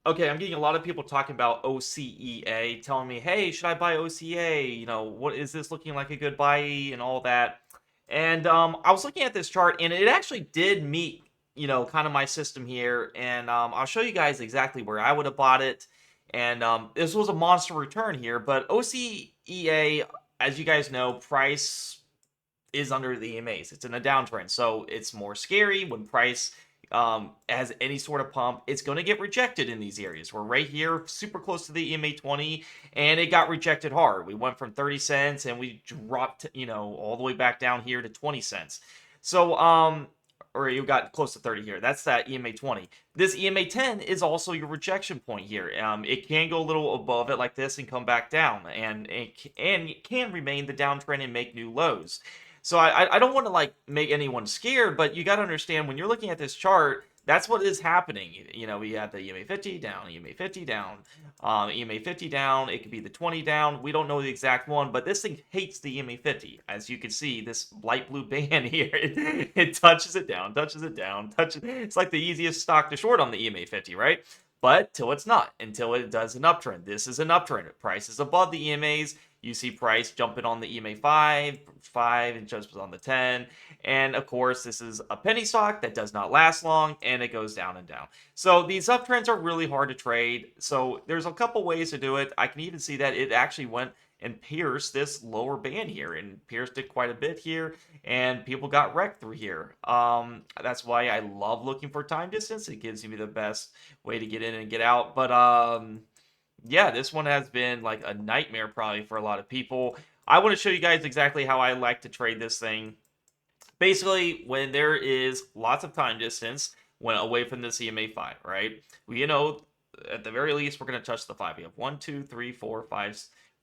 Okay, I'm getting a lot of people talking about OCEA, telling me, "Hey, should I buy OCA? What is this looking like a good buy and all that?" And I was looking at this chart, and it actually did meet, kind of my system here. And I'll show you guys exactly where I would have bought it. And this was a monster return here, but OCEA, as you guys know, price is under the EMAs. It's in a downtrend, so it's more scary when price has any sort of pump. It's going to get rejected in these areas. We're right here, super close to the EMA 20, and it got rejected hard. We went from 30 cents and we dropped, all the way back down here to 20 cents. So, or you got close to 30 here. That's that EMA 20. This EMA 10 is also your rejection point here. It can go a little above it like this and come back down, and it can remain the downtrend and make new lows. So I don't want to like make anyone scared, but you got to understand when you're looking at this chart, that's what is happening. We had the EMA 50 down, EMA 50 down, EMA 50 down. It could be the 20 down. We don't know the exact one, but this thing hates the EMA 50. As you can see, this light blue band here, it touches it down, touches it down, touches. It's like the easiest stock to short on the EMA 50, right? But till it's not, until it does an uptrend. This is an uptrend. Price is above the EMAs. You see price jumping on the EMA 5, and jumps on the 10. And of course, this is a penny stock that does not last long, and it goes down and down. So these uptrends are really hard to trade. So there's a couple ways to do it. I can even see that it actually went and pierced this lower band here, and pierced it quite a bit here, and people got wrecked through here. That's why I love looking for time distance. It gives me the best way to get in and get out. But yeah, this one has been like a nightmare probably for a lot of people. I want to show you guys exactly how I like to trade this thing. Basically, when there is lots of time distance when away from the EMA 5, right? Well, at the very least, we're going to touch the 5. We have 1, 2, 3, 4,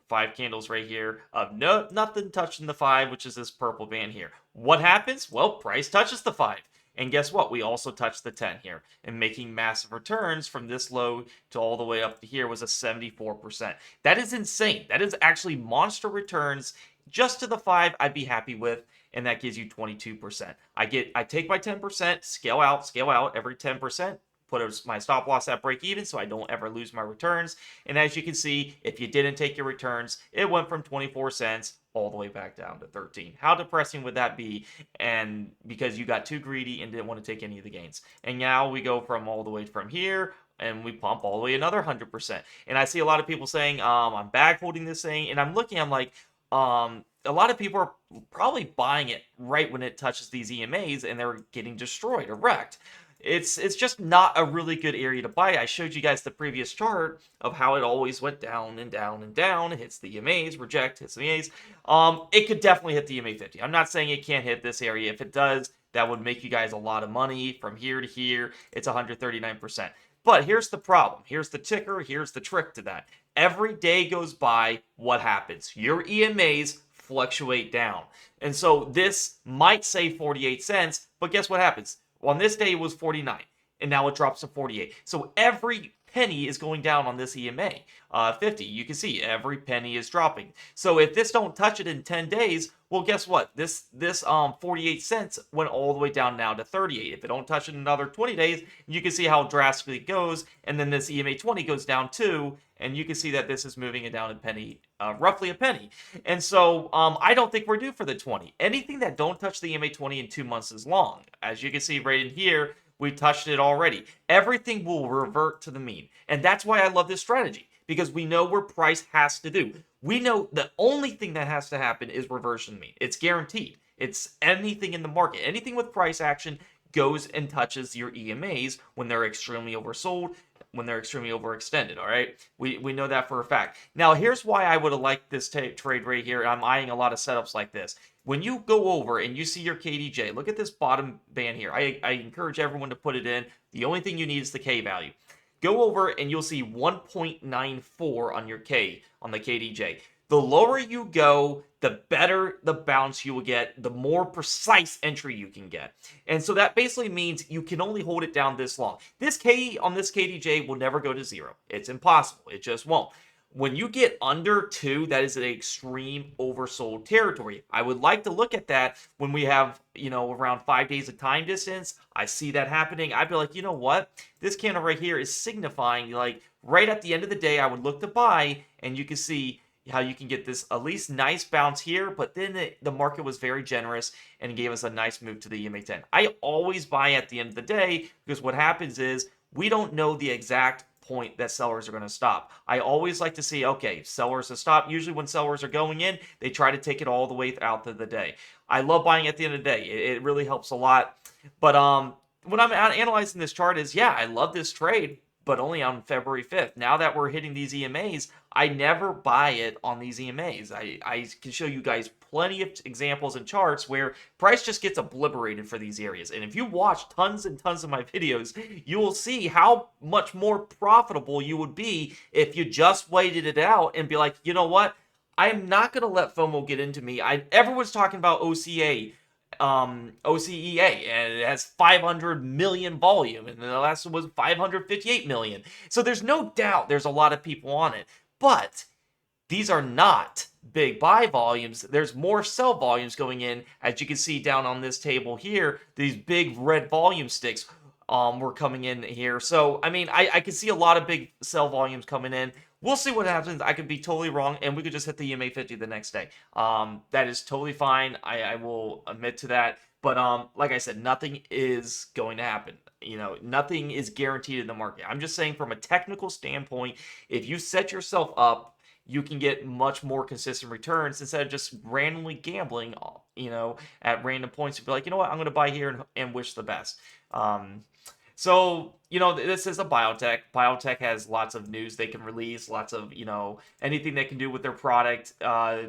5 candles right here of nothing touching the 5, which is this purple band here. What happens? Well, price touches the 5. And guess what? We also touched the 10 here. And making massive returns from this low to all the way up to here was a 74%. That is insane. That is actually monster returns. Just to the 5, I'd be happy with. And that gives you 22%. I take my 10%, scale out every 10%, put my stop loss at break even so I don't ever lose my returns. And as you can see, if you didn't take your returns, it went from 24 cents all the way back down to 13. How depressing would that be? And because you got too greedy and didn't want to take any of the gains. And now we go from all the way from here and we pump all the way another 100%. And I see a lot of people saying, I'm back holding this thing, and I'm like, a lot of people are probably buying it right when it touches these EMAs and they're getting destroyed or wrecked. It's just not a really good area to buy. I showed you guys the previous chart of how it always went down and down and down. It hits the EMAs, hits the EMAs. It could definitely hit the EMA 50. I'm not saying it can't hit this area. If it does, that would make you guys a lot of money. From here to here, it's 139%. But here's the problem. Here's the ticker. Here's the trick to that. Every day goes by, what happens? Your EMAs fluctuate down. And so this might say 48 cents, but guess what happens? Well, on this day, it was 49, and now it drops to 48. So every penny is going down on this EMA 50. You can see every penny is dropping. So if this don't touch it in 10 days, well, guess what? This 48 cents went all the way down now to 38. If it don't touch it in another 20 days, you can see how drastically it goes. And then this EMA 20 goes down too, and you can see that this is moving it down a penny, roughly a penny. And so I don't think we're due for the 20. Anything that don't touch the EMA 20 in 2 months is long. As you can see right in here, we touched it already. Everything will revert to the mean. And that's why I love this strategy, because we know where price has to do. We know the only thing that has to happen is reversion mean. It's guaranteed. It's anything in the market. Anything with price action goes and touches your EMAs when they're extremely oversold, when they're extremely overextended, all right? We know that for a fact. Now, here's why I would have liked this trade right here. I'm eyeing a lot of setups like this. When you go over and you see your KDJ, look at this bottom band here. I encourage everyone to put it in. The only thing you need is the K value. Go over and you'll see 1.94 on your K, on the KDJ. The lower you go, the better the bounce you will get, the more precise entry you can get. And so that basically means you can only hold it down this long. This K on this KDJ will never go to zero. It's impossible. It just won't. When you get under 2, that is an extreme oversold territory. I would like to look at that when we have, around 5 days of time distance. I see that happening. I'd be like, you know what? This candle right here is signifying, like, right at the end of the day, I would look to buy, and you can see how you can get this at least nice bounce here, but then the market was very generous and gave us a nice move to the EMA 10. I always buy at the end of the day, because what happens is we don't know the exact point that sellers are going to stop. I always like to see, okay, sellers have stopped. Usually when sellers are going in, they try to take it all the way out to the day. I love buying at the end of the day. It really helps a lot. But when I'm analyzing this chart is, yeah, I love this trade, but only on February 5th. Now that we're hitting these EMAs, I never buy it on these EMAs. I can show you guys plenty of examples and charts where price just gets obliterated for these areas. And if you watch tons and tons of my videos, you will see how much more profitable you would be if you just waited it out and be like, you know what? I'm not going to let FOMO get into me. Everyone's talking about OCA, OCEA, and it has 500 million volume, and the last one was 558 million. So there's no doubt there's a lot of people on it, but these are not big buy volumes. There's more sell volumes going in, as you can see down on this table here. These big red volume sticks were coming in here. So I mean, I can see a lot of big sell volumes coming in. We'll see what happens. I could be totally wrong, and we could just hit the EMA 50 the next day. That is totally fine. I will admit to that. But like I said, nothing is going to happen. Nothing is guaranteed in the market. I'm just saying from a technical standpoint, if you set yourself up, you can get much more consistent returns instead of just randomly gambling, at random points. You'd be like, you know what, I'm going to buy here and wish the best. So, this is a biotech. Biotech has lots of news they can release, lots of, anything they can do with their product.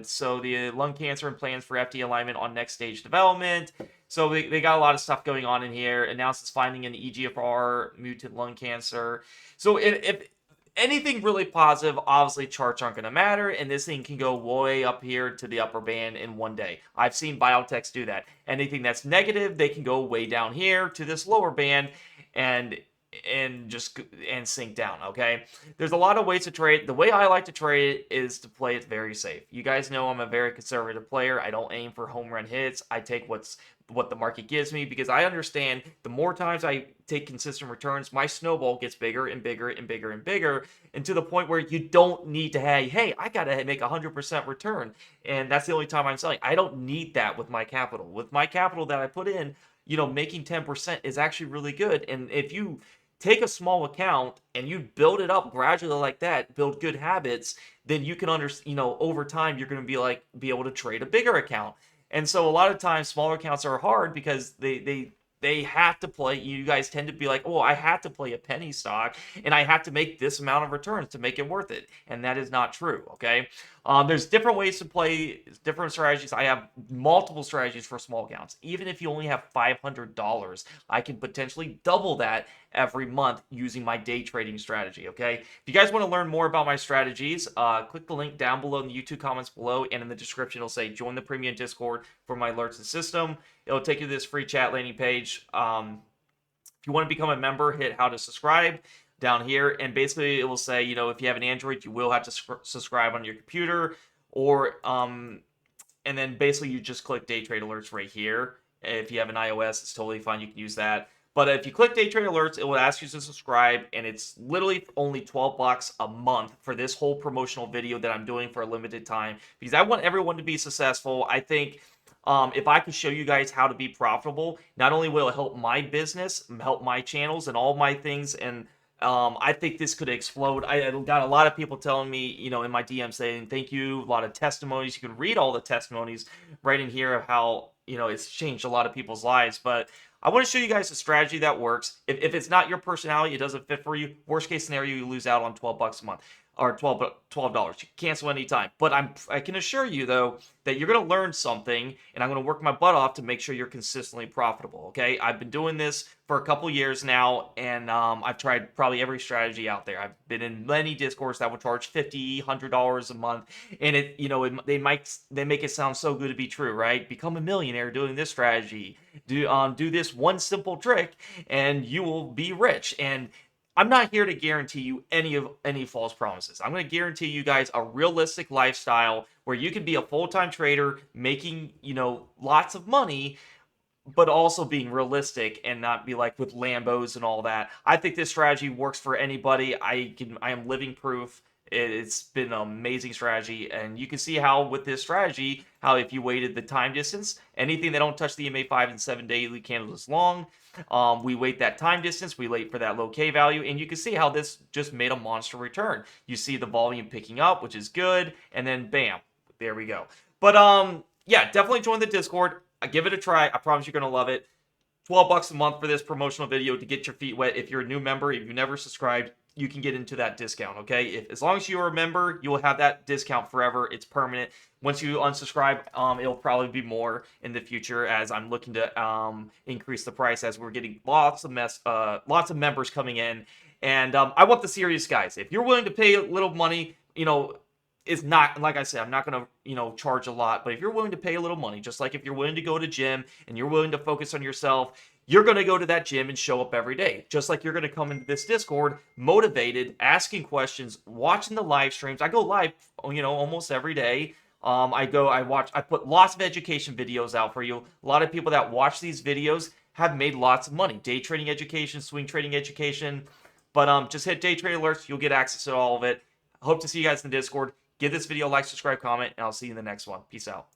So the lung cancer and plans for FDA alignment on next stage development. So they got a lot of stuff going on in here. Announces finding an EGFR mutant lung cancer. So if anything really positive, obviously charts aren't going to matter, and this thing can go way up here to the upper band in one day. I've seen biotechs do that. Anything that's negative, they can go way down here to this lower band and sink down. Okay, there's a lot of ways to trade. The way I like to trade is to play it very safe. You guys know I'm a very conservative player. I don't aim for home run hits. I take what the market gives me, because I understand the more times I take consistent returns, my snowball gets bigger and bigger and bigger and bigger, and to the point where you don't need to, hey, I gotta make 100% return, and that's the only time I'm selling. I don't need that with my capital. With my capital that I put in, making 10% is actually really good. And if you take a small account and you build it up gradually like that, build good habits, then you can over time you're going to be able to trade a bigger account. And so a lot of times smaller accounts are hard because they have to play. You guys tend to be like, oh, I have to play a penny stock and I have to make this amount of returns to make it worth it. And that is not true. Okay. There's different ways to play different strategies. I have multiple strategies for small accounts. Even if you only have $500, I can potentially double that every month using my day trading strategy. Okay. If you guys want to learn more about my strategies, click the link down below in the YouTube comments below, and in the description it'll say join the premium Discord for my alerts and system. It'll take you to this free chat landing page. If you want to become a member, hit how to subscribe down here, and basically it will say, if you have an Android, you will have to subscribe on your computer, or and then basically you just click day trade alerts right here. If you have an iOS, it's totally fine, you can use that. But if you click day trade alerts, it will ask you to subscribe, and it's literally only $12 a month for this whole promotional video that I'm doing for a limited time, because I want everyone to be successful. I think if I could show you guys how to be profitable, not only will it help my business, help my channels and all my things, and I think this could explode. I got a lot of people telling me, in my DM saying, thank you, a lot of testimonies. You can read all the testimonies right in here of how, it's changed a lot of people's lives. But I want to show you guys a strategy that works. If it's not your personality, it doesn't fit for you, worst case scenario, you lose out on $12 a month. Or $12. You can cancel anytime. But I can assure you, though, that you're going to learn something, and I'm going to work my butt off to make sure you're consistently profitable, okay? I've been doing this for a couple years now, and I've tried probably every strategy out there. I've been in many Discords that would charge $50, $100 a month, and they make it sound so good to be true, right? Become a millionaire doing this strategy. Do this one simple trick, and you will be rich. And I'm not here to guarantee you any false promises. I'm going to guarantee you guys a realistic lifestyle where you can be a full-time trader making, lots of money, but also being realistic and not be like with Lambos and all that. I think this strategy works for anybody. I am living proof. It's been an amazing strategy, and you can see how with this strategy, how if you waited the time distance, anything that don't touch the MA 5 and 7 daily candles is long. We wait that time distance, we wait for that low K value, and you can see how this just made a monster return. You see the volume picking up, which is good, and then bam, there we go. But yeah, definitely join the Discord. Give it a try. I promise you're gonna love it. $12 a month for this promotional video to get your feet wet. If you're a new member, if you've never subscribed, you can get into that discount, okay? As long as you're a member, you will have that discount forever. It's permanent. Once you unsubscribe, it'll probably be more in the future as I'm looking to increase the price as we're getting lots of members coming in. And I want the serious guys. If you're willing to pay a little money, is not, like I said, I'm not going to, charge a lot, but if you're willing to pay a little money, just like if you're willing to go to gym and you're willing to focus on yourself, you're going to go to that gym and show up every day. Just like you're going to come into this Discord motivated, asking questions, watching the live streams. I go live, almost every day. I put lots of education videos out for you. A lot of people that watch these videos have made lots of money. Day trading education, swing trading education. But just hit day trade alerts. You'll get access to all of it. Hope to see you guys in the Discord. Give this video a like, subscribe, comment, and I'll see you in the next one. Peace out.